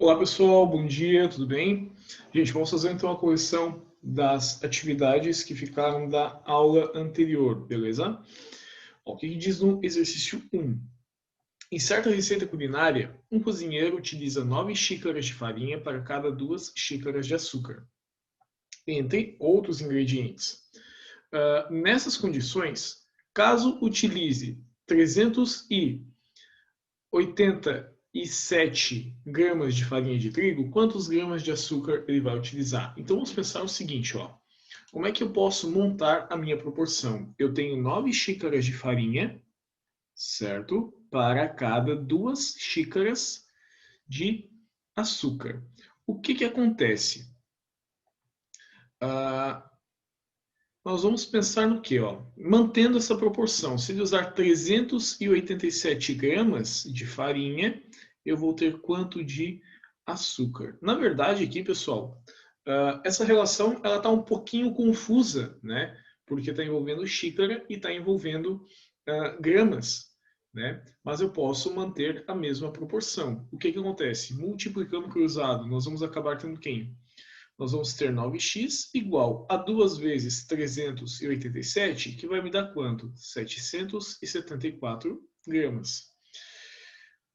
Olá pessoal, bom dia, tudo bem? Gente, vamos fazer então a correção das atividades que ficaram da aula anterior, beleza? Ó, o que diz no exercício 1? Em certa receita culinária, um cozinheiro utiliza 9 xícaras de farinha para cada 2 xícaras de açúcar, entre outros ingredientes. Nessas condições, caso utilize 387 gramas de farinha de trigo, quantos gramas de açúcar ele vai utilizar? Então vamos pensar o seguinte, ó. Como é que eu posso montar a minha proporção? Eu tenho 9 xícaras de farinha, certo? Para cada 2 xícaras de açúcar. O que acontece? Nós vamos pensar no que? Mantendo essa proporção. Se ele usar 387 gramas de farinha, eu vou ter quanto de açúcar? Na verdade, aqui, pessoal, essa relação ela está um pouquinho confusa, né? Porque está envolvendo xícara e está envolvendo gramas, né? Mas eu posso manter a mesma proporção. O que acontece? Multiplicando cruzado, nós vamos acabar tendo quem? Nós vamos ter 9x igual a 2 vezes 387, que vai me dar quanto? 774 gramas.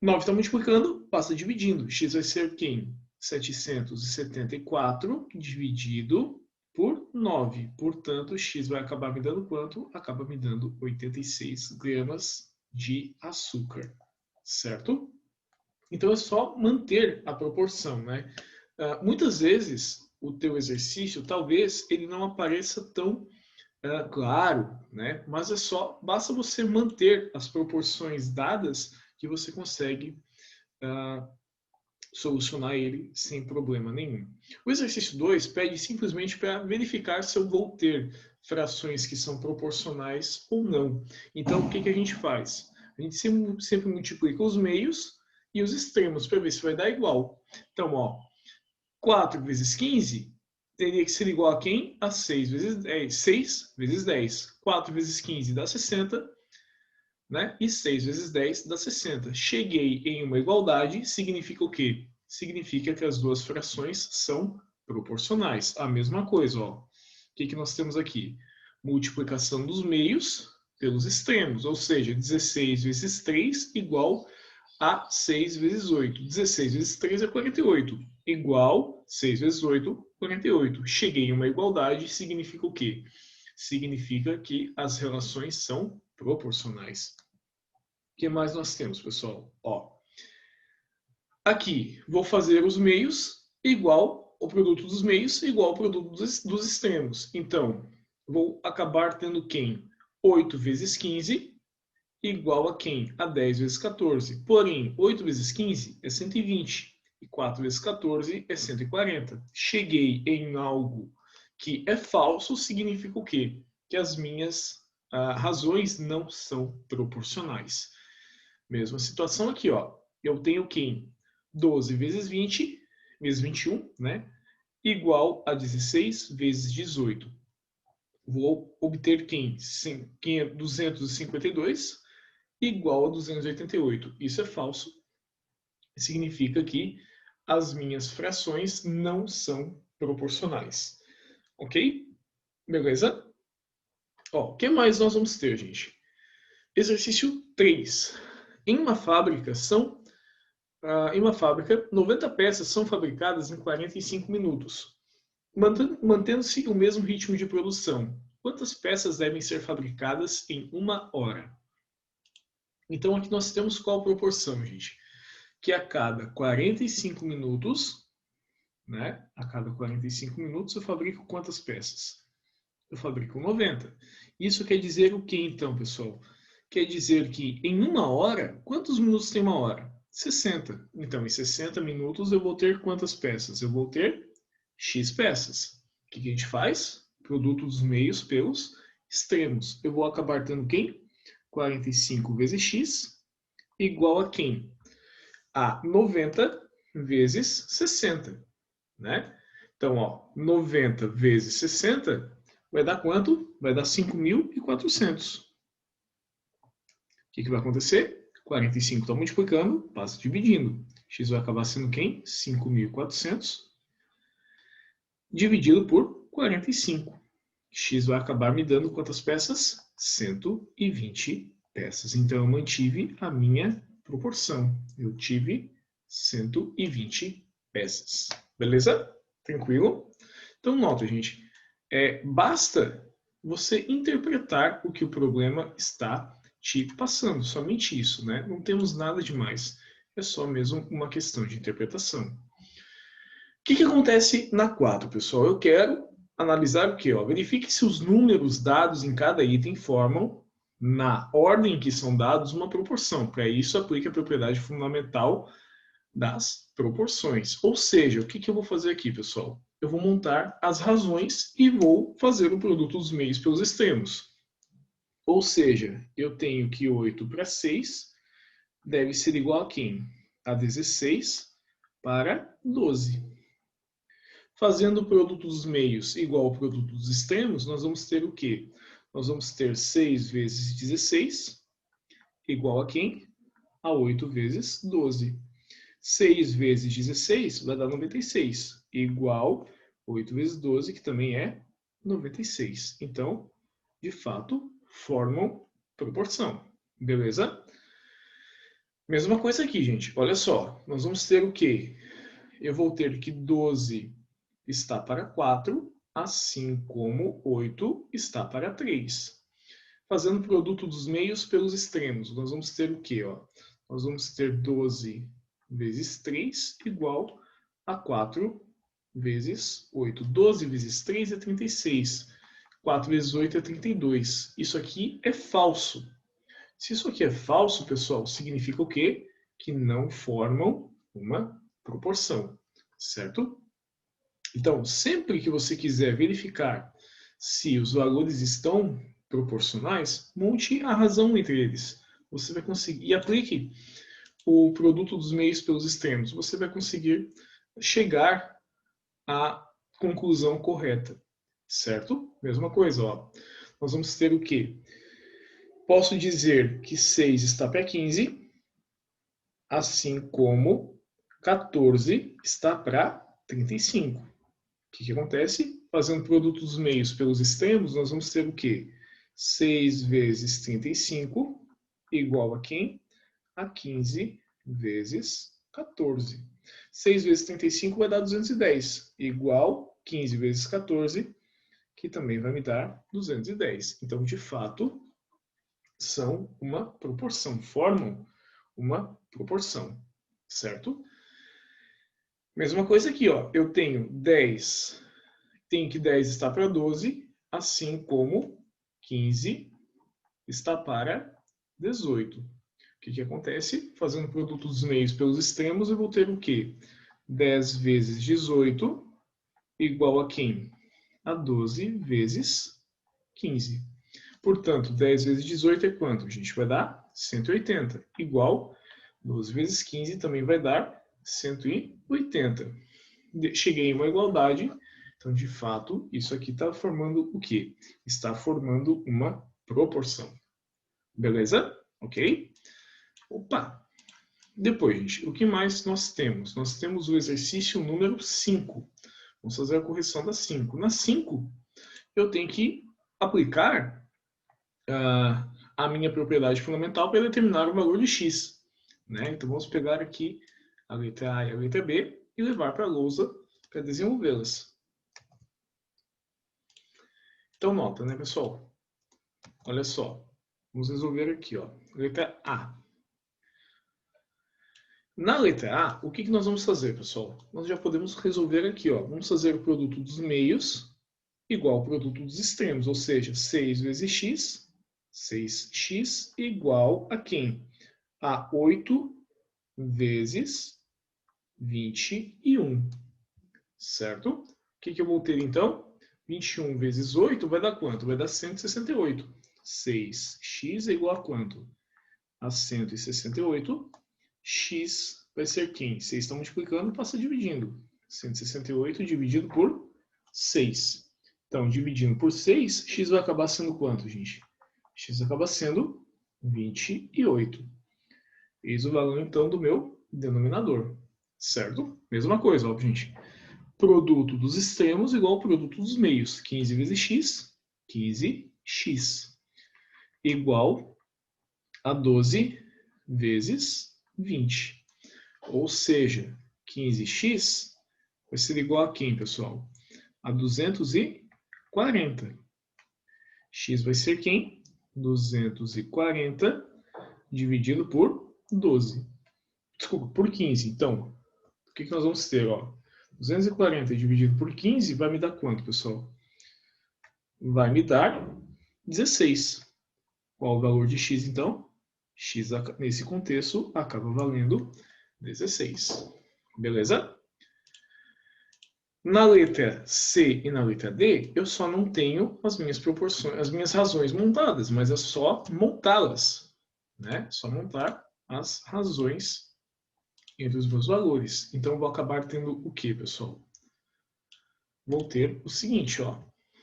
9 está multiplicando, passa dividindo. X vai ser quem? 774 dividido por 9. Portanto, x vai acabar me dando quanto? Acaba me dando 86 gramas de açúcar. Certo? Então é só manter a proporção, né? Muitas vezes o teu exercício, talvez ele não apareça tão claro, né? Mas basta você manter as proporções dadas que você consegue solucionar ele sem problema nenhum. O exercício 2 pede simplesmente para verificar se eu vou ter frações que são proporcionais ou não. Então, o que a gente faz? A gente sempre multiplica os meios e os extremos para ver se vai dar igual. Então, 4 vezes 15 teria que ser igual a quem? A 6 vezes 10. 6 vezes 10. 4 vezes 15 dá 60, né? E 6 vezes 10 dá 60. Cheguei em uma igualdade, significa o quê? Significa que as duas frações são proporcionais. A mesma coisa, ó. O que nós temos aqui? Multiplicação dos meios pelos extremos, ou seja, 16 vezes 3 igual a 6 vezes 8. 16 vezes 3 é 48. Igual 6 vezes 8, 48. Cheguei em uma igualdade, significa o quê? Significa que as relações são proporcionais. O que mais nós temos, pessoal? Aqui, vou fazer os meios igual o produto dos meios igual ao produto dos extremos. Então, vou acabar tendo quem? 8 vezes 15 igual a quem? A 10 vezes 14. Porém, 8 vezes 15 é 120. E 4 vezes 14 é 140. Cheguei em algo que é falso, significa o quê? Que as minhas razões não são proporcionais. Mesma situação aqui, eu tenho quem? 12 vezes 20, vezes 21, né? Igual a 16 vezes 18. Vou obter quem? 252 igual a 288. Isso é falso. Significa que as minhas frações não são proporcionais. Ok? Beleza? O que mais nós vamos ter, gente? Exercício 3. Em uma fábrica, 90 peças são fabricadas em 45 minutos, mantendo-se o mesmo ritmo de produção. Quantas peças devem ser fabricadas em 1 hora? Então, aqui nós temos qual proporção, gente? Que a cada 45 minutos, né? A cada 45 minutos eu fabrico quantas peças? Eu fabrico 90. Isso quer dizer o que então, pessoal? Quer dizer que em 1 hora, quantos minutos tem 1 hora? 60. Então, em 60 minutos eu vou ter quantas peças? Eu vou ter X peças. O que a gente faz? Produto dos meios pelos extremos. Eu vou acabar tendo quem? 45 vezes X igual a quem? A 90 vezes 60, né? Então, 90 vezes 60 vai dar quanto? Vai dar 5.400. O que vai acontecer? 45 está multiplicando, passa dividindo. X vai acabar sendo quem? 5.400 dividido por 45. X vai acabar me dando quantas peças? 120 peças. Então, eu mantive a minha proporção. Eu tive 120 peças. Beleza? Tranquilo? Então, nota, gente. Basta você interpretar o que o problema está te passando. Somente isso, né? Não temos nada demais. É só mesmo uma questão de interpretação. O que acontece na 4, pessoal? Eu quero analisar o quê? Verifique se os números dados em cada item formam, na ordem que são dados, uma proporção. Para isso, aplique a propriedade fundamental das proporções. Ou seja, o que eu vou fazer aqui, pessoal? Eu vou montar as razões e vou fazer o produto dos meios pelos extremos. Ou seja, eu tenho que 8 para 6 deve ser igual a quem? A 16 para 12. Fazendo o produto dos meios igual ao produto dos extremos, nós vamos ter o quê? Nós vamos ter 6 vezes 16 igual a quem? A 8 vezes 12. 6 vezes 16 vai dar 96, igual 8 vezes 12, que também é 96. Então, de fato, formam proporção. Beleza? Mesma coisa aqui, gente. Olha só, nós vamos ter o quê? Eu vou ter que 12 está para 4, assim como 8 está para 3. Fazendo o produto dos meios pelos extremos, nós vamos ter o quê? Nós vamos ter 12 vezes 3 igual a 4 vezes 8. 12 vezes 3 é 36. 4 vezes 8 é 32. Isso aqui é falso. Se isso aqui é falso, pessoal, significa o quê? Que não formam uma proporção, certo? Então, sempre que você quiser verificar se os valores estão proporcionais, monte a razão entre eles. Você vai conseguir, e aplique o produto dos meios pelos extremos. Você vai conseguir chegar à conclusão correta, certo? Mesma coisa, nós vamos ter o quê? Posso dizer que 6 está para 15, assim como 14 está para 35. O que acontece? Fazendo produto dos meios pelos extremos, nós vamos ter o quê? 6 vezes 35 igual a quem? A 15 vezes 14. 6 vezes 35 vai dar 210, igual 15 vezes 14, que também vai me dar 210. Então, de fato, são uma proporção, formam uma proporção, certo? Mesma coisa aqui, eu tenho 10, tenho que 10 está para 12, assim como 15 está para 18. O que acontece? Fazendo o produto dos meios pelos extremos, eu vou ter o quê? 10 vezes 18 igual a quem? A 12 vezes 15. Portanto, 10 vezes 18 é quanto? A gente vai dar 180. Igual 12 vezes 15 também vai dar 180. Cheguei em uma igualdade. Então, de fato, isso aqui está formando o quê? Está formando uma proporção. Beleza? Ok? Opa! Depois, gente, o que mais nós temos? Nós temos o exercício número 5. Vamos fazer a correção da 5. Na 5, eu tenho que aplicar a minha propriedade fundamental para determinar o valor de x. Né? Então, vamos pegar aqui a letra A e a letra B e levar para a lousa para desenvolvê-las. Então, nota, né, pessoal? Olha só. Vamos resolver aqui, letra A. Na letra A, o que nós vamos fazer, pessoal? Nós já podemos resolver aqui, Vamos fazer o produto dos meios igual ao produto dos extremos, ou seja, 6 vezes x, 6x igual a quem? A 8 vezes 21, certo? O que eu vou ter, então? 21 vezes 8 vai dar quanto? Vai dar 168. 6x é igual a quanto? A 168. X vai ser quem? 6 está multiplicando, passa dividindo. 168 dividido por 6. Então, dividindo por 6, x vai acabar sendo quanto, gente? X acaba sendo 28. Eis o valor, então, do meu denominador, certo? Mesma coisa, ó, gente. Produto dos extremos igual ao produto dos meios. 15 vezes x, 15x. Igual a 12 vezes 20. Ou seja, 15x vai ser igual a quem, pessoal? A 240. X vai ser quem? 240 dividido por 12. Desculpa, por 15. Então, o que nós vamos ter? Ó? 240 dividido por 15 vai me dar quanto, pessoal? Vai me dar 16. Qual o valor de x, então? X, nesse contexto, acaba valendo 16. Beleza? Na letra C e na letra D, eu só não tenho as minhas proporções, as minhas razões montadas, mas é só montá-las, né? Só montar as razões entre os meus valores. Então, eu vou acabar tendo o que, pessoal? Vou ter o seguinte, ó.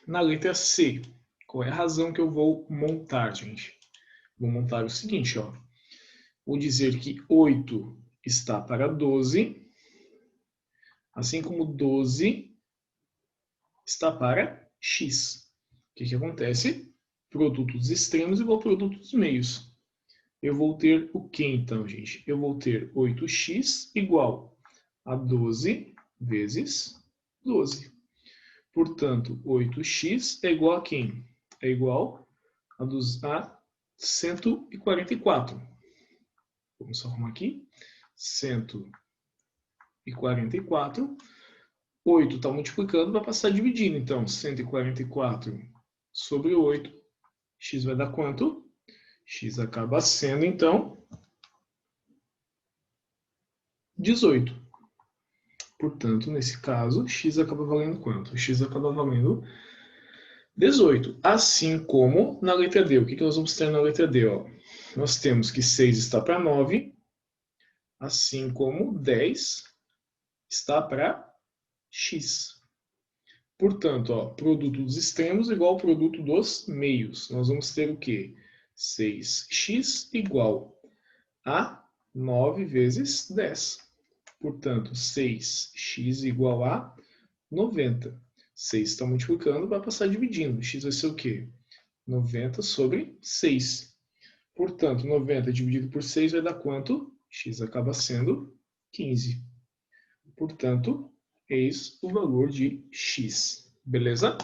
Na letra C, qual é a razão que eu vou montar, gente? Vou montar o seguinte, ó. Vou dizer que 8 está para 12, assim como 12 está para x. O que acontece? Produto dos extremos igual ao produto dos meios. Eu vou ter o que então, gente? Eu vou ter 8x igual a 12 vezes 12. Portanto, 8x é igual a quem? É igual a 144. Vamos só arrumar aqui. 144. 8 está multiplicando, vai passar dividindo. Então, 144 sobre 8. X vai dar quanto? X acaba sendo, então, 18. Portanto, nesse caso, x acaba valendo quanto? X acaba valendo 18. Assim como na letra D. O que nós vamos ter na letra D? Ó? Nós temos que 6 está para 9, assim como 10 está para x. Portanto, ó, produto dos extremos igual ao produto dos meios. Nós vamos ter o quê? 6x igual a 9 vezes 10. Portanto, 6x igual a 90. 6 está multiplicando, vai passar dividindo. X vai ser o quê? 90 sobre 6. Portanto, 90 dividido por 6 vai dar quanto? X acaba sendo 15. Portanto, eis o valor de x. Beleza?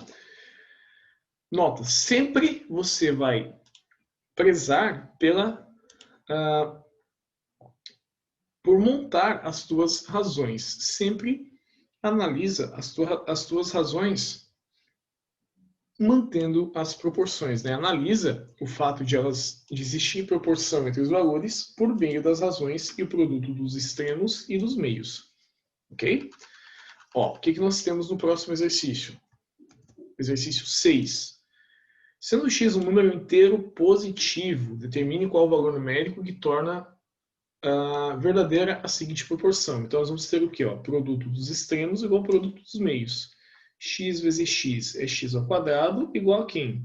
Nota, sempre você vai prezar por montar as tuas razões. Sempre analisa as tuas razões mantendo as proporções, né? Analisa o fato de existir proporção entre os valores por meio das razões e o produto dos extremos e dos meios. Ok? Ó, o que nós temos no próximo exercício? Exercício 6. Sendo x um número inteiro positivo, determine qual o valor numérico que torna verdadeira a seguinte proporção. Então, nós vamos ter o quê? Ó? Produto dos extremos igual ao produto dos meios. X vezes x é x ao quadrado igual a quem?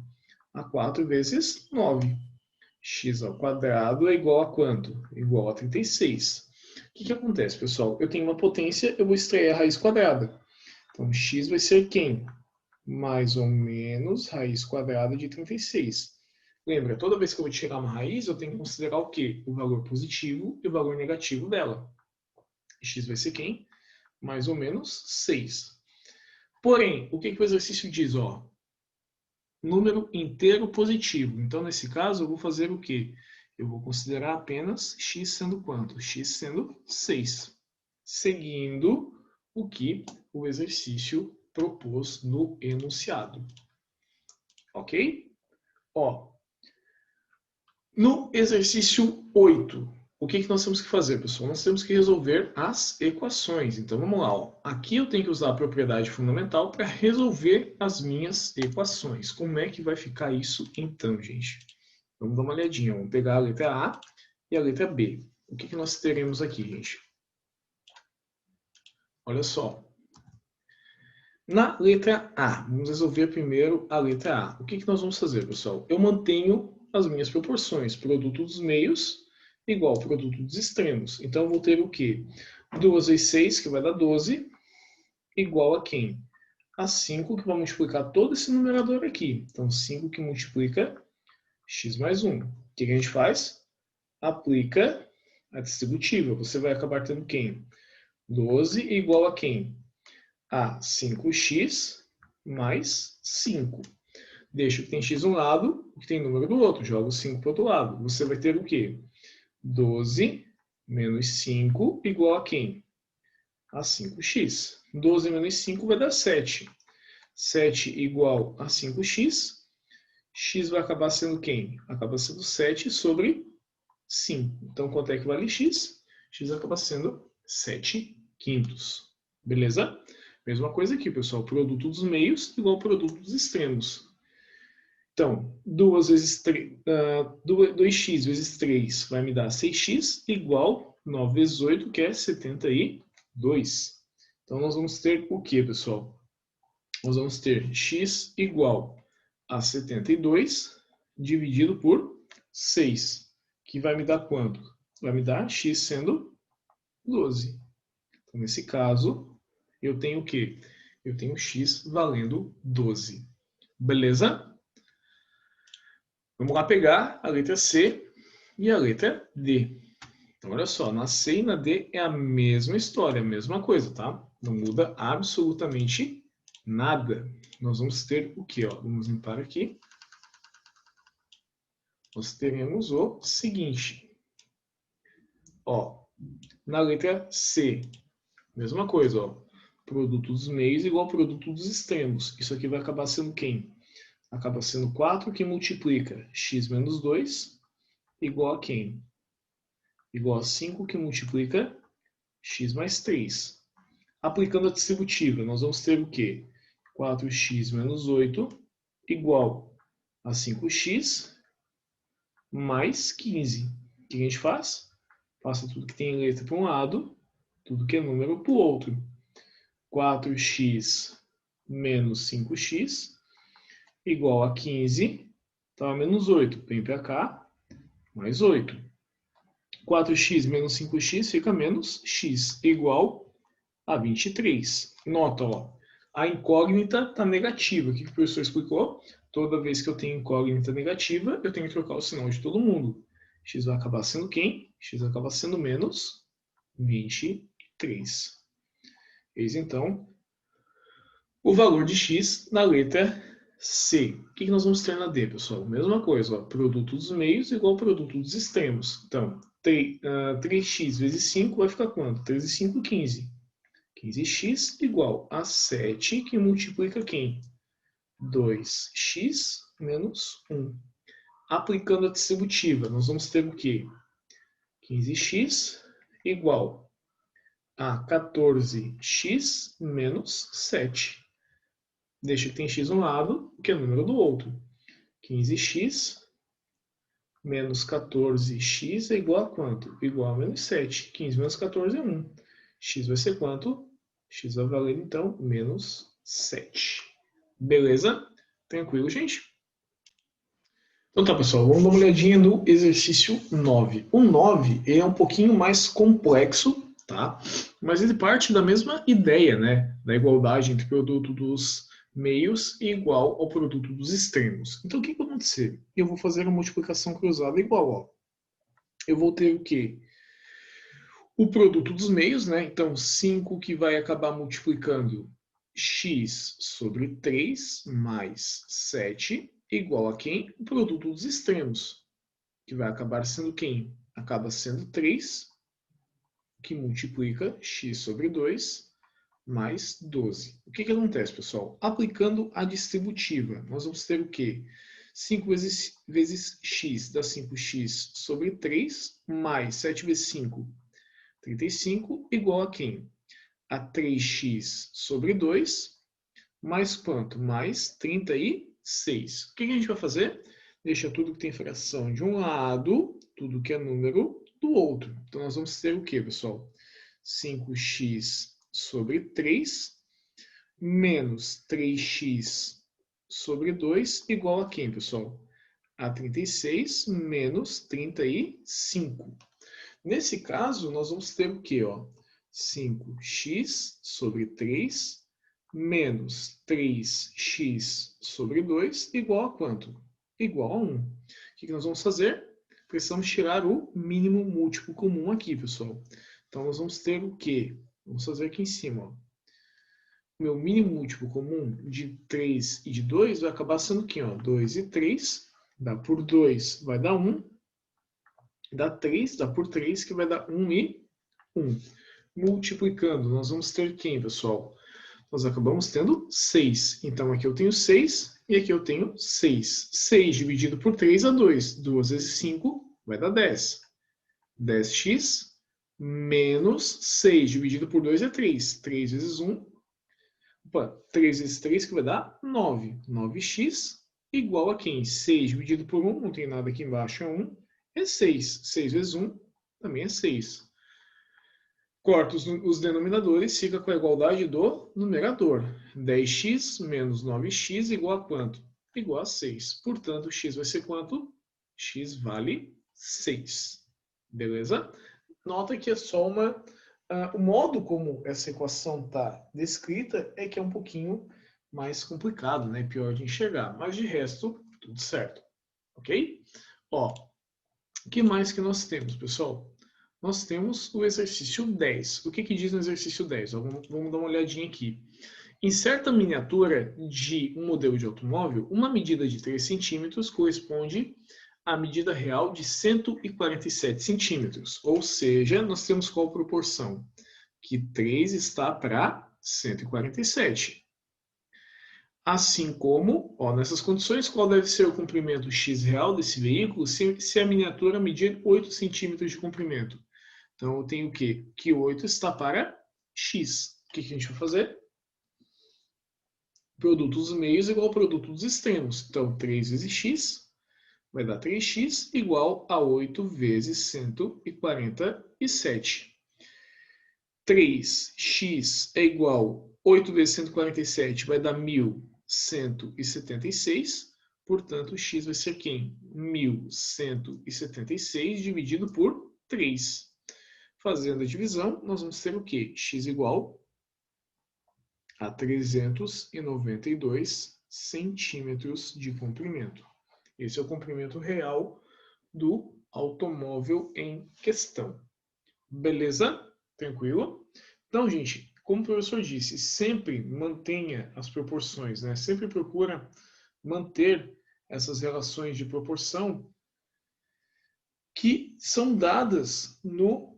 A 4 vezes 9. X ao quadrado é igual a quanto? Igual a 36. O que acontece, pessoal? Eu tenho uma potência, eu vou extrair a raiz quadrada. Então, x vai ser quem? Mais ou menos raiz quadrada de 36. Lembra, toda vez que eu vou tirar uma raiz, eu tenho que considerar o quê? O valor positivo e o valor negativo dela. X vai ser quem? Mais ou menos 6. Porém, o que o exercício diz? Ó, número inteiro positivo. Então, nesse caso, eu vou fazer o quê? Eu vou considerar apenas x sendo quanto? X sendo 6. Seguindo o que o exercício propôs no enunciado. Ok? Ó, no exercício 8, o que nós temos que fazer, pessoal? Nós temos que resolver as equações. Então, vamos lá. Ó. Aqui eu tenho que usar a propriedade fundamental para resolver as minhas equações. Como é que vai ficar isso, então, gente? Vamos dar uma olhadinha. Vamos pegar a letra A e a letra B. O que nós teremos aqui, gente? Olha só. Na letra A, vamos resolver primeiro a letra A. O que nós vamos fazer, pessoal? Eu mantenho as minhas proporções. Produto dos meios igual ao produto dos extremos. Então, eu vou ter o quê? 2 vezes 6, que vai dar 12, igual a quem? A 5, que vai multiplicar todo esse numerador aqui. Então, 5 que multiplica x mais 1. O que a gente faz? Aplica a distributiva. Você vai acabar tendo quem? 12 igual a quem? A 5x mais 5. Deixa o que tem x de um lado, o que tem número do outro. Joga o 5 para o outro lado. Você vai ter o quê? 12 menos 5 igual a quem? A 5x. 12 menos 5 vai dar 7. 7 igual a 5x. X vai acabar sendo quem? Acaba sendo 7 sobre 5. Então, quanto é que vale x? X acaba sendo 7 quintos. Beleza? Mesma coisa aqui, pessoal. Produto dos meios igual ao produto dos extremos. Então, 2x vezes 3 vai me dar 6x igual 9 vezes 8, que é 72. Então, nós vamos ter o que, pessoal? Nós vamos ter x igual a 72 dividido por 6, que vai me dar quanto? Vai me dar x sendo 12. Então, nesse caso, eu tenho o quê? Eu tenho x valendo 12. Beleza? Vamos lá pegar a letra C e a letra D. Então, olha só, na C e na D é a mesma história, a mesma coisa, tá? Não muda absolutamente nada. Nós vamos ter o quê? Ó? Vamos limpar aqui. Nós teremos o seguinte. Ó, na letra C, mesma coisa, ó. Produto dos meios igual ao produto dos extremos. Isso aqui vai acabar sendo quem? Acaba sendo 4 que multiplica x menos 2 igual a quem? Igual a 5 que multiplica x mais 3. Aplicando a distributiva, nós vamos ter o quê? 4x menos 8 igual a 5x mais 15. O que a gente faz? Passa tudo que tem letra para um lado, tudo que é número para o outro. 4x menos 5x igual a 15, tá? Menos 8. Vem para cá, mais 8. 4x menos 5x fica menos x, igual a 23. Nota, ó, a incógnita está negativa. O que o professor explicou? Toda vez que eu tenho incógnita negativa, eu tenho que trocar o sinal de todo mundo. X vai acabar sendo quem? X vai acabar sendo menos 23. Eis então o valor de x na letra C. O que nós vamos ter na D, pessoal? Mesma coisa, ó, produto dos meios igual ao produto dos extremos. Então, 3x vezes 5 vai ficar quanto? 3 e 5, 15. 15x igual a 7, que multiplica quem? 2x menos 1. Aplicando a distributiva, nós vamos ter o quê? 15x igual a 14x menos 7. Deixa que tem x de um lado, que é o número do outro. 15x menos 14x é igual a quanto? Igual a menos 7. 15 menos 14 é 1. X vai ser quanto? X vai valer, então, menos 7. Beleza? Tranquilo, gente? Então tá, pessoal. Vamos dar uma olhadinha no exercício 9. O 9 é um pouquinho mais complexo, tá? Mas ele parte da mesma ideia, né? Da igualdade entre produto dos meios e igual ao produto dos extremos. Então, o que vai acontecer? Eu vou fazer a multiplicação cruzada igual, ó. Eu vou ter o quê? O produto dos meios, né? Então, 5 que vai acabar multiplicando x sobre 3 mais 7 igual a quem? O produto dos extremos, que vai acabar sendo quem? Acaba sendo 3, que multiplica x sobre 2 mais 12. O que acontece, pessoal? Aplicando a distributiva, nós vamos ter o quê? 5 vezes x dá 5x sobre 3, mais 7 vezes 5, 35, igual a quem? A 3x sobre 2, mais quanto? Mais 36. O que a gente vai fazer? Deixa tudo que tem fração de um lado, tudo que é número do outro. Então, nós vamos ter o quê, pessoal? 5x sobre 3 menos 3x sobre 2 igual a quem, pessoal? A 36 menos 35. Nesse caso, nós vamos ter o quê? Ó? 5x sobre 3 menos 3x sobre 2 igual a quanto? Igual a 1. O que nós vamos fazer? Precisamos tirar o mínimo múltiplo comum aqui, pessoal. Então, nós vamos ter o quê? Vamos fazer aqui em cima. Ó. O meu mínimo múltiplo comum de 3 e de 2 vai acabar sendo o quê? Ó? 2 e 3. Dá por 2, vai dar 1. Dá 3, dá por 3, que vai dar 1 e 1. Multiplicando, nós vamos ter quem, pessoal? Nós acabamos tendo 6. Então, aqui eu tenho 6 e aqui eu tenho 6. 6 dividido por 3 dá 2. 2 vezes 5 vai dar 10. 10x menos 6 dividido por 2 é 3. 3 vezes 1, 3 vezes 3 que vai dar 9. 9x igual a quem? 6 dividido por 1, não tem nada aqui embaixo, é 1. É 6. 6 vezes 1 também é 6. Corta os denominadores, fica com a igualdade do numerador. 10x menos 9x igual a quanto? Igual a 6. Portanto, x vai ser quanto? X vale 6. Beleza? Nota que é só uma... o modo como essa equação está descrita é que é um pouquinho mais complicado, né? Pior de enxergar. Mas de resto, tudo certo. Ok? Ó, o que mais que nós temos, pessoal? Nós temos o exercício 10. O que diz no exercício 10? Vamos dar uma olhadinha aqui. Em certa miniatura de um modelo de automóvel, uma medida de 3 centímetros corresponde à medida real de 147 centímetros. Ou seja, nós temos qual proporção? Que 3 está para 147. Assim como, ó, nessas condições, qual deve ser o comprimento x real desse veículo se a miniatura medir 8 centímetros de comprimento? Então, eu tenho o quê? Que 8 está para x. O que a gente vai fazer? Produto dos meios igual ao produto dos extremos. Então, 3 vezes x vai dar 3x igual a 8 vezes 147. 3x é igual a 8 vezes 147, vai dar 1.176. Portanto, x vai ser quem? 1.176 dividido por 3. Fazendo a divisão, nós vamos ter o quê? X igual a 392 centímetros de comprimento. Esse é o comprimento real do automóvel em questão. Beleza? Tranquilo? Então, gente, como o professor disse, sempre mantenha as proporções, né? Sempre procura manter essas relações de proporção que são dadas no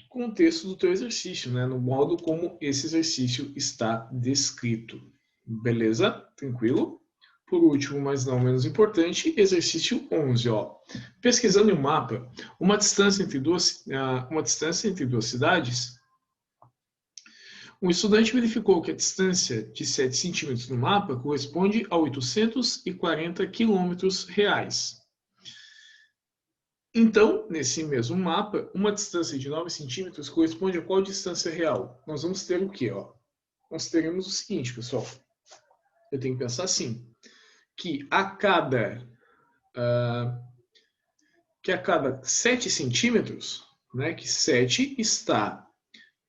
contexto do teu exercício, né? No modo como esse exercício está descrito. Beleza? Tranquilo? Por último, mas não menos importante, exercício 11. Ó. Pesquisando em um mapa, uma distância entre duas cidades, um estudante verificou que a distância de 7 centímetros no mapa corresponde a 840 quilômetros reais. Então, nesse mesmo mapa, uma distância de 9 centímetros corresponde a qual distância real? Nós vamos ter o quê? Ó? Nós teremos o seguinte, pessoal. Eu tenho que pensar assim, que a cada 7 centímetros, né, que 7 está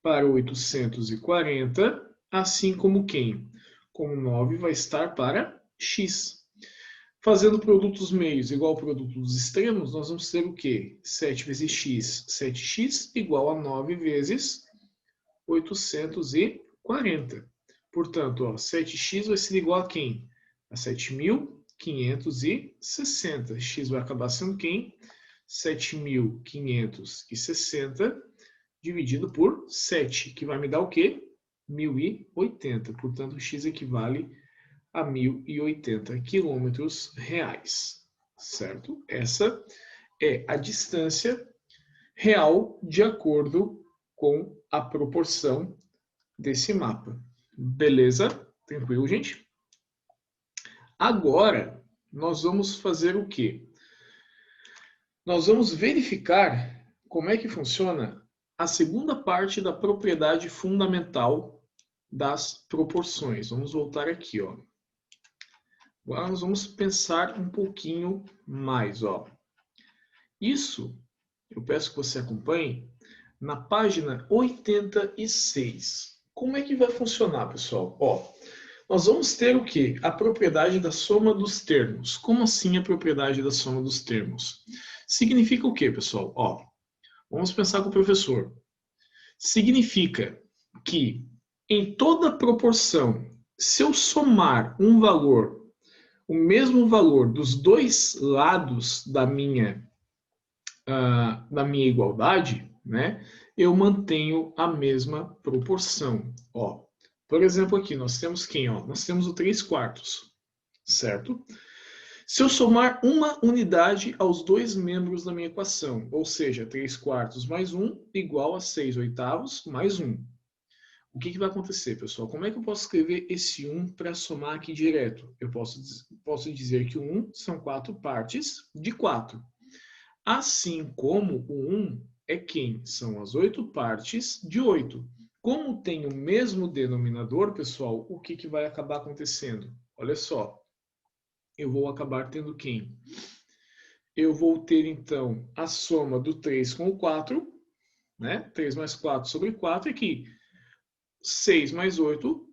para 840, assim como quem? Como 9 vai estar para x. Fazendo produtos meios igual ao produto dos extremos, nós vamos ter o quê? 7 vezes x, 7x igual a 9 vezes 840. Portanto, ó, 7x vai ser igual a quem? A 7.560. X vai acabar sendo quem? 7.560 dividido por 7, que vai me dar o quê? 1.080. Portanto, x equivale a 1.080 quilômetros reais, certo? Essa é a distância real de acordo com a proporção desse mapa. Beleza? Tranquilo, gente? Agora, nós vamos fazer o quê? Nós vamos verificar como é que funciona a segunda parte da propriedade fundamental das proporções. Vamos voltar aqui, ó. Agora nós vamos pensar um pouquinho mais, ó. Isso eu peço que você acompanhe na página 86. Como é que vai funcionar, pessoal? Ó, nós vamos ter o quê? A propriedade da soma dos termos. Como assim a propriedade da soma dos termos? Significa o quê, pessoal? Ó, vamos pensar com o professor. Significa que em toda proporção, se eu somar um valor, o mesmo valor dos dois lados da minha igualdade, né, eu mantenho a mesma proporção. Ó, por exemplo, aqui nós temos quem? Ó? Nós temos o 3/4, certo? Se eu somar uma unidade aos dois membros da minha equação, ou seja, 3/4 mais 1 igual a 6/8 mais 1. O que vai acontecer, pessoal? Como é que eu posso escrever esse 1 para somar aqui direto? Eu posso dizer que o 1 são 4 partes de 4. Assim como o 1 é quem? São as 8 partes de 8. Como tem o mesmo denominador, pessoal, o que vai acabar acontecendo? Olha só, eu vou acabar tendo quem? Eu vou ter, então, a soma do 3 com o 4, né? 3 mais 4 sobre 4 aqui. 6 mais 8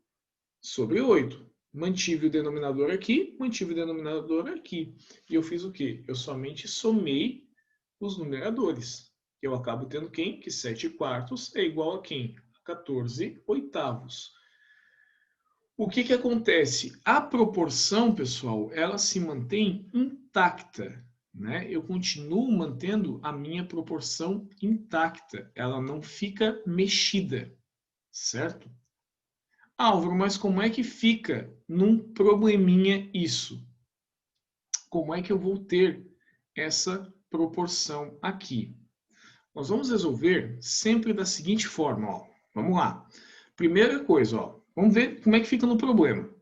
sobre 8. Mantive o denominador aqui, mantive o denominador aqui. E eu fiz o quê? Eu somente somei os numeradores. Eu acabo tendo quem? Que 7/4 é igual a quem? 14/8. O que acontece? A proporção, pessoal, ela se mantém intacta, né? Eu continuo mantendo a minha proporção intacta. Ela não fica mexida, certo? Álvaro, mas como é que fica num probleminha isso? Como é que eu vou ter essa proporção aqui? Nós vamos resolver sempre da seguinte forma, ó. Vamos lá. Primeira coisa, ó. Vamos ver como é que fica no problema.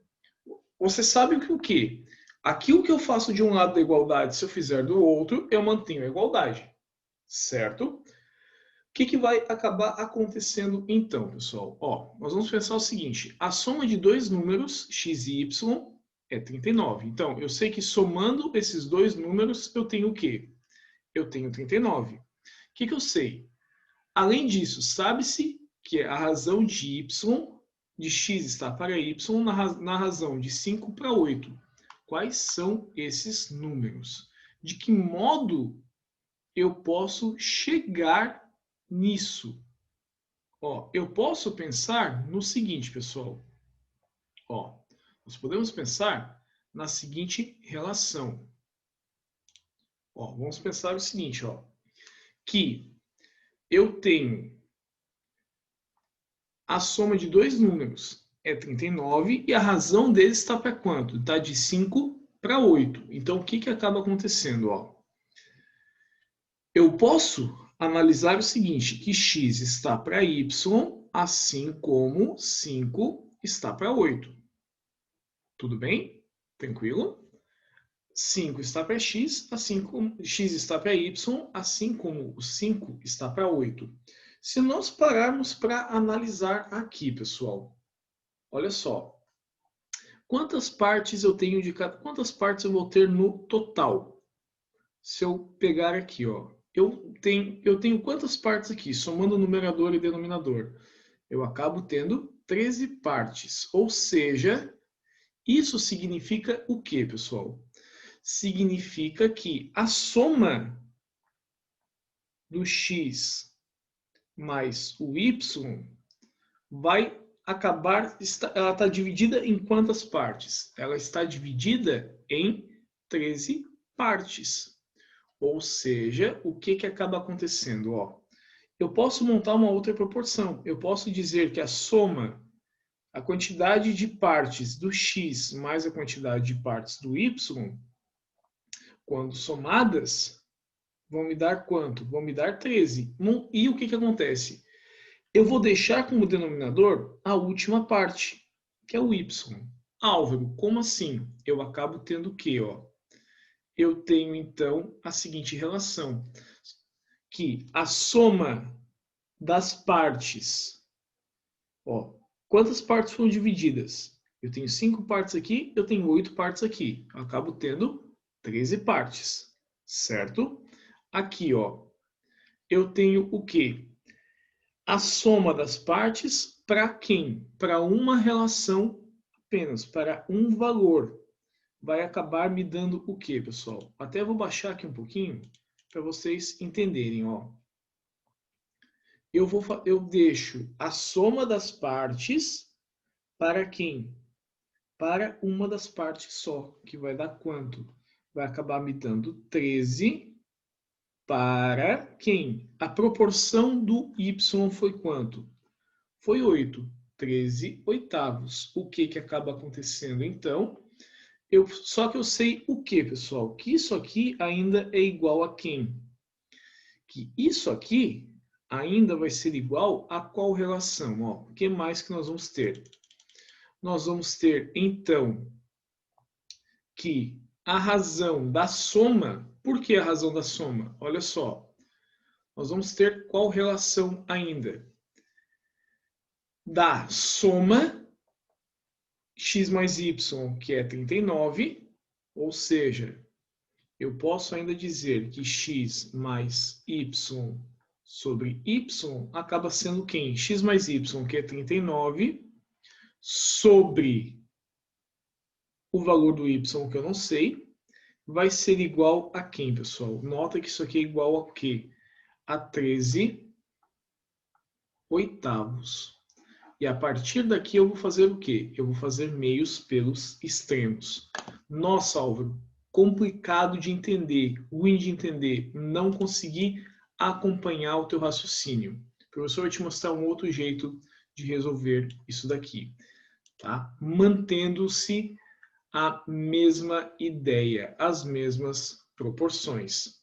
Você sabe que o quê? Aquilo que eu faço de um lado da igualdade, se eu fizer do outro, eu mantenho a igualdade. Certo? O que vai acabar acontecendo então, pessoal? Ó, nós vamos pensar o seguinte. A soma de dois números, x e y, é 39. Então, eu sei que somando esses dois números, eu tenho o quê? Eu tenho 39. O que eu sei? Além disso, sabe-se que a razão de y, de x está para y, na razão de 5 para 8. Quais são esses números? De que modo eu posso chegar nisso? Ó, eu posso pensar no seguinte, pessoal. Ó, nós podemos pensar na seguinte relação. Ó, vamos pensar o seguinte, ó, que eu tenho a soma de dois números é 39 e a razão deles está para quanto? Está de 5 para 8. Então, o que acaba acontecendo? Ó? Eu posso analisar o seguinte, que x está para y, assim como 5 está para 8. Tudo bem? Tranquilo? 5 está para x, assim como x está para y, assim como o 5 está para 8. Se nós pararmos para analisar aqui, pessoal, olha só. Quantas partes eu tenho de cada... Quantas partes eu vou ter no total? Se eu pegar aqui, ó. Eu tenho quantas partes aqui, somando numerador e denominador? Eu acabo tendo 13 partes. Ou seja, isso significa o quê, pessoal? Significa que a soma do x mais o y vai acabar, ela está dividida em quantas partes? Ela está dividida em 13 partes. Ou seja, o que acaba acontecendo? Ó, eu posso montar uma outra proporção. Eu posso dizer que a soma, a quantidade de partes do x mais a quantidade de partes do y, quando somadas, vão me dar quanto? Vão me dar 13. E o que acontece? Eu vou deixar como denominador a última parte, que é o y. Álvaro, como assim? Eu acabo tendo o quê? Ó? Eu tenho, então, a seguinte relação, que a soma das partes, ó, quantas partes foram divididas? Eu tenho 5 partes aqui, eu tenho 8 partes aqui. Eu acabo tendo 13 partes, certo? Aqui, ó, eu tenho o quê? A soma das partes para quem? Para uma relação apenas, para um valor. Vai acabar me dando o quê, pessoal? Até vou baixar aqui um pouquinho para vocês entenderem, ó. Eu deixo a soma das partes para quem? Para uma das partes só, que vai dar quanto? Vai acabar me dando 13 para quem? A proporção do y foi quanto? Foi 8. 13 oitavos. O que acaba acontecendo, então? Só que eu sei o que, pessoal? Que isso aqui ainda é igual a quem? Que isso aqui ainda vai ser igual a qual relação? Ó, o que mais que nós vamos ter? Nós vamos ter, então, que a razão da soma... Por que a razão da soma? Olha só. Nós vamos ter qual relação ainda? Da soma x mais y, que é 39, ou seja, eu posso ainda dizer que x mais y sobre y acaba sendo quem? X mais y, que é 39, sobre o valor do y, que eu não sei, vai ser igual a quem, pessoal? Nota que isso aqui é igual a quê? A 13 oitavos. E a partir daqui eu vou fazer o quê? Eu vou fazer meios pelos extremos. Nossa, Álvaro, complicado de entender, ruim de entender, não consegui acompanhar o teu raciocínio. O professor vai te mostrar um outro jeito de resolver isso daqui, tá? Mantendo-se a mesma ideia, as mesmas proporções.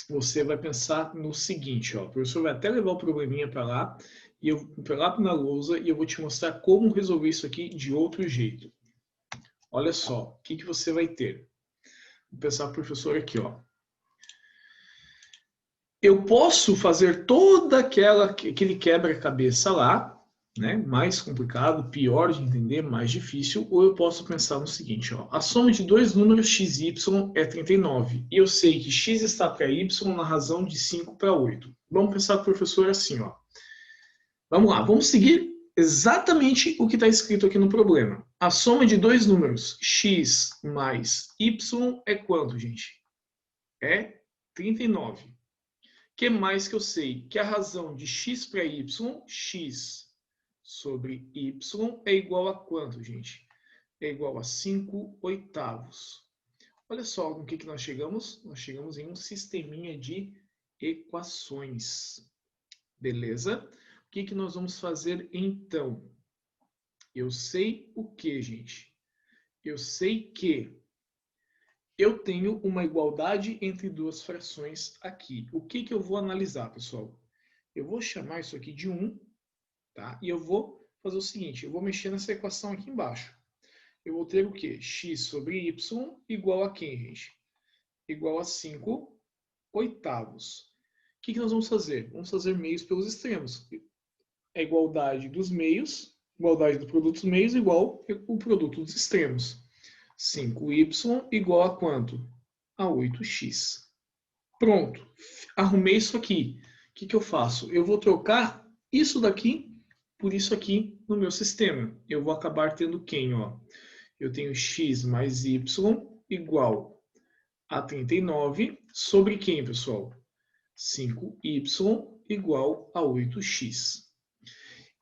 Você vai pensar no seguinte, ó, o professor vai até levar o probleminha para lá, e eu lá na lousa, e eu vou te mostrar como resolver isso aqui de outro jeito. Olha só, o que você vai ter? Vou pensar para o professor aqui, ó. Eu posso fazer toda aquele quebra-cabeça lá, né? Mais complicado, pior de entender, mais difícil, ou eu posso pensar no seguinte, ó, a soma de dois números x e y é 39, e eu sei que x está para y na razão de 5 para 8. Vamos pensar com o professor assim, ó. Vamos lá, vamos seguir exatamente o que está escrito aqui no problema. A soma de dois números, x mais y, é quanto, gente? É 39. O que mais que eu sei? Que a razão de x para y, x sobre y, é igual a quanto, gente? É igual a 5 oitavos. Olha só no que nós chegamos. Nós chegamos em um sisteminha de equações. Beleza? O que nós vamos fazer então? Eu sei o que, gente? Eu sei que eu tenho uma igualdade entre duas frações aqui. O que eu vou analisar, pessoal? Eu vou chamar isso aqui de 1, tá? E eu vou fazer o seguinte, eu vou mexer nessa equação aqui embaixo. Eu vou ter o quê? X sobre y igual a quem, gente? Igual a 5 oitavos. O que nós vamos fazer? Vamos fazer meios pelos extremos. A igualdade dos meios, igualdade do produto dos meios igual o produto dos extremos. 5y igual a quanto? A 8x. Pronto. Arrumei isso aqui. O que eu faço? Eu vou trocar isso daqui por isso aqui no meu sistema. Eu vou acabar tendo quem? Ó? Eu tenho x mais y igual a 39 sobre quem, pessoal? 5y igual a 8x.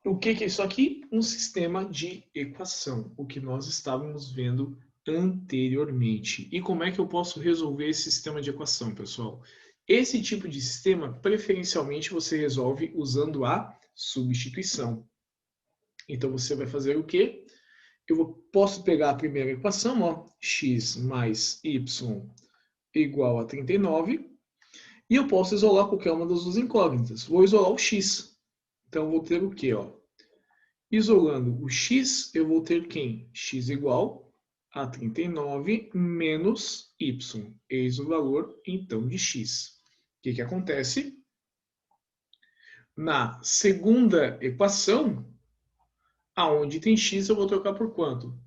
O que é isso aqui? Um sistema de equação, o que nós estávamos vendo anteriormente. E como é que eu posso resolver esse sistema de equação, pessoal? Esse tipo de sistema, preferencialmente, você resolve usando a substituição. Então, você vai fazer o quê? Posso pegar a primeira equação, ó, x mais y igual a 39, e eu posso isolar qualquer uma das duas incógnitas. Vou isolar o x. Então, vou ter o quê? Ó? Isolando o x, eu vou ter quem? X igual a 39 menos y. Eis o valor, então, de x. O que acontece? Na segunda equação, aonde tem x, eu vou trocar por quanto?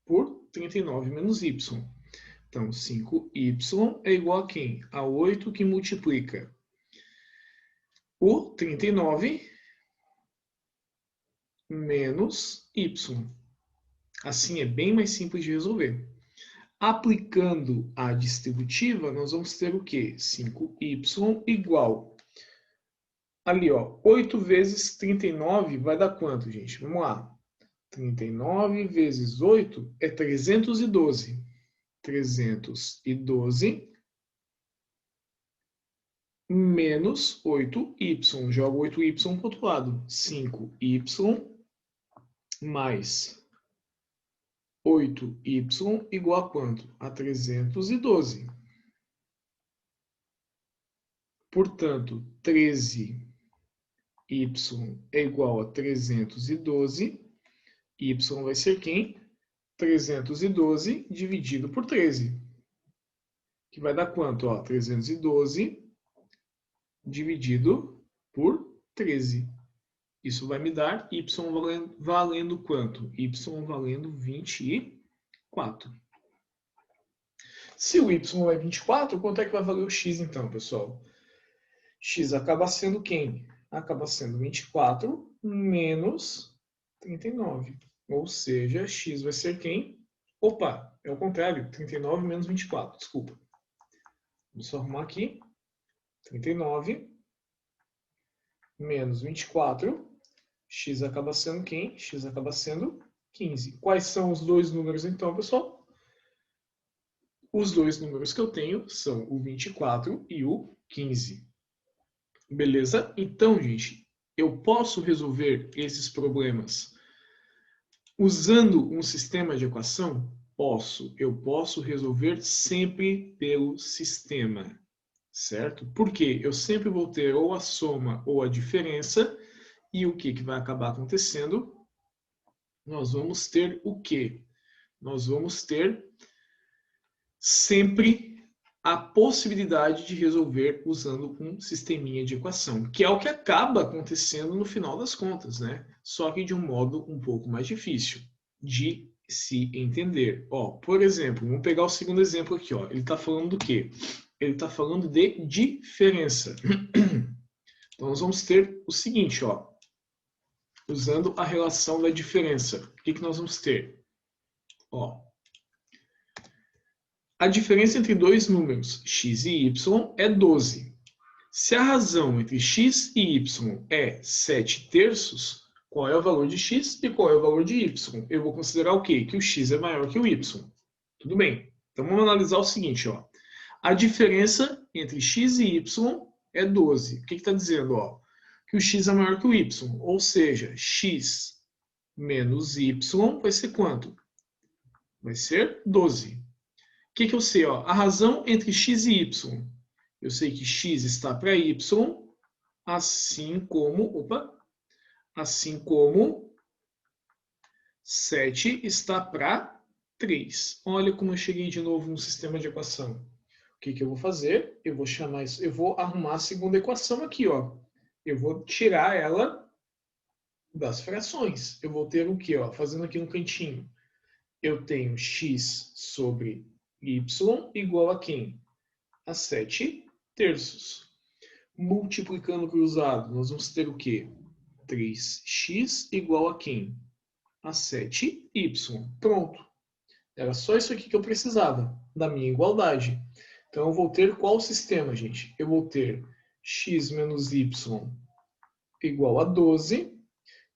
Por 39 menos y. Então, 5y é igual a quem? A 8 que multiplica o 39 menos y. Assim é bem mais simples de resolver. Aplicando a distributiva, nós vamos ter o quê? 5y igual. Ali, ó, 8 vezes 39 vai dar quanto, gente? Vamos lá. 39 vezes 8 é 312. 312 menos 8y. Jogo 8y para o outro lado. 5y mais 8y igual a quanto? A 312. Portanto, 13y é igual a 312. Y vai ser quem? 312 dividido por 13. Que vai dar quanto? Ó, 312 dividido por 13. Isso vai me dar y valendo quanto? Y valendo 24. Se o y é 24, quanto é que vai valer o x então, pessoal? X acaba sendo quem? Acaba sendo 24 menos 39. Ou seja, x vai ser quem? Opa, é o contrário. 39 menos 24, desculpa. Vou só arrumar aqui. 39 menos 24. X acaba sendo quem? X acaba sendo 15. Quais são os dois números então, pessoal? Os dois números que eu tenho são o 24 e o 15. Beleza? Então, gente, eu posso resolver esses problemas usando um sistema de equação? Posso. Eu posso resolver sempre pelo sistema. Certo? Porque eu sempre vou ter ou a soma ou a diferença. E o que vai acabar acontecendo? Nós vamos ter o quê? Nós vamos ter sempre a possibilidade de resolver usando um sisteminha de equação, que é o que acaba acontecendo no final das contas, né? Só que de um modo um pouco mais difícil de se entender. Ó, por exemplo, vamos pegar o segundo exemplo aqui, ó. Ele está falando do quê? Ele está falando de diferença. Então, nós vamos ter o seguinte, ó. Usando a relação da diferença. O que nós vamos ter? Ó, a diferença entre dois números, x e y, é 12. Se a razão entre x e y é 7 terços, qual é o valor de x e qual é o valor de y? Eu vou considerar o quê? Que o x é maior que o y. Tudo bem. Então, vamos analisar o seguinte, ó. A diferença entre x e y é 12. O que está dizendo? Ó? Que o x é maior que o y. Ou seja, x menos y vai ser quanto? Vai ser 12. O que eu sei? Ó? A razão entre x e y. Eu sei que x está para y, assim como 7 está para 3. Olha como eu cheguei de novo no sistema de equação. O que eu vou fazer? Eu vou chamar isso, eu vou arrumar a segunda equação aqui, ó. Eu vou tirar ela das frações. Eu vou ter o quê? Ó? Fazendo aqui no cantinho. Eu tenho x sobre y igual a quem? A 7 terços. Multiplicando cruzado, nós vamos ter o quê? 3x igual a quem? A 7y. Pronto. Era só isso aqui que eu precisava, da minha igualdade. Então, eu vou ter qual sistema, gente? Eu vou ter x menos y igual a 12.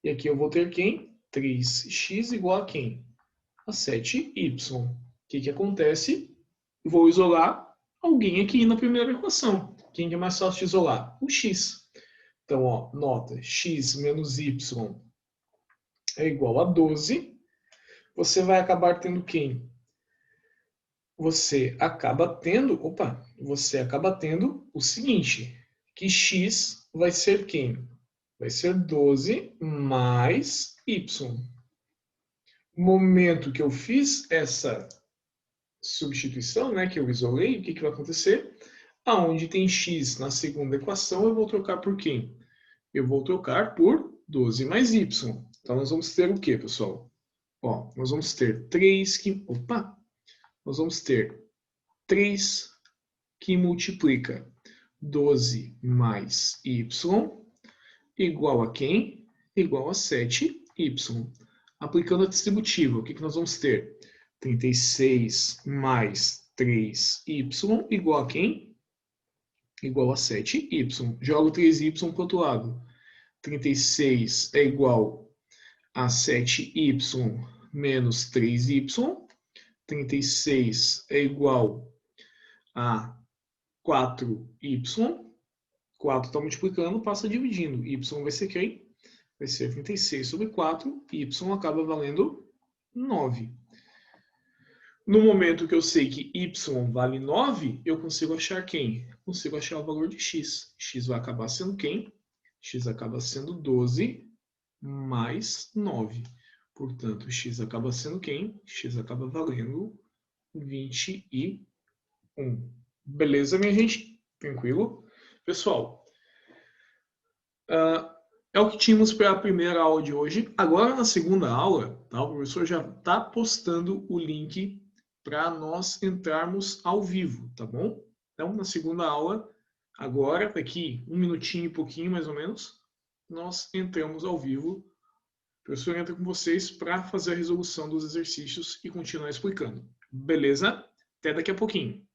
E aqui eu vou ter quem? 3x igual a quem? A 7y. O que acontece? Vou isolar alguém aqui na primeira equação. Quem é mais fácil de isolar? O x. Então, ó, nota, x menos y é igual a 12. Você vai acabar tendo quem? Você acaba tendo o seguinte, que x vai ser quem? Vai ser 12 mais y. No momento que eu fiz essa substituição, né, que eu isolei, o que vai acontecer? Aonde tem x na segunda equação, eu vou trocar por quem? Eu vou trocar por 12 mais y. Então, nós vamos ter o quê, pessoal? Ó, nós vamos ter 3 que... Nós vamos ter 3 que multiplica 12 mais y igual a quem? Igual a 7y. Aplicando a distributiva, o que nós vamos ter? 36 mais 3y igual a quem? Igual a 7y. Jogo 3y para o outro lado. 36 é igual a 7y menos 3y. 36 é igual a 4y. 4 está multiplicando, passa dividindo. Y vai ser quem? Vai ser 36 sobre 4. Y acaba valendo 9. No momento que eu sei que y vale 9, eu consigo achar quem? Consigo achar o valor de x. X vai acabar sendo quem? X acaba sendo 12 mais 9. Portanto, x acaba sendo quem? X acaba valendo 21. Beleza, minha gente? Tranquilo? Pessoal, é o que tínhamos para a primeira aula de hoje. Agora, na segunda aula, tá, o professor já está postando o link para nós entrarmos ao vivo, tá bom? Então, na segunda aula, agora, daqui um minutinho e pouquinho, mais ou menos, nós entramos ao vivo. O professor entra com vocês para fazer a resolução dos exercícios e continuar explicando. Beleza? Até daqui a pouquinho.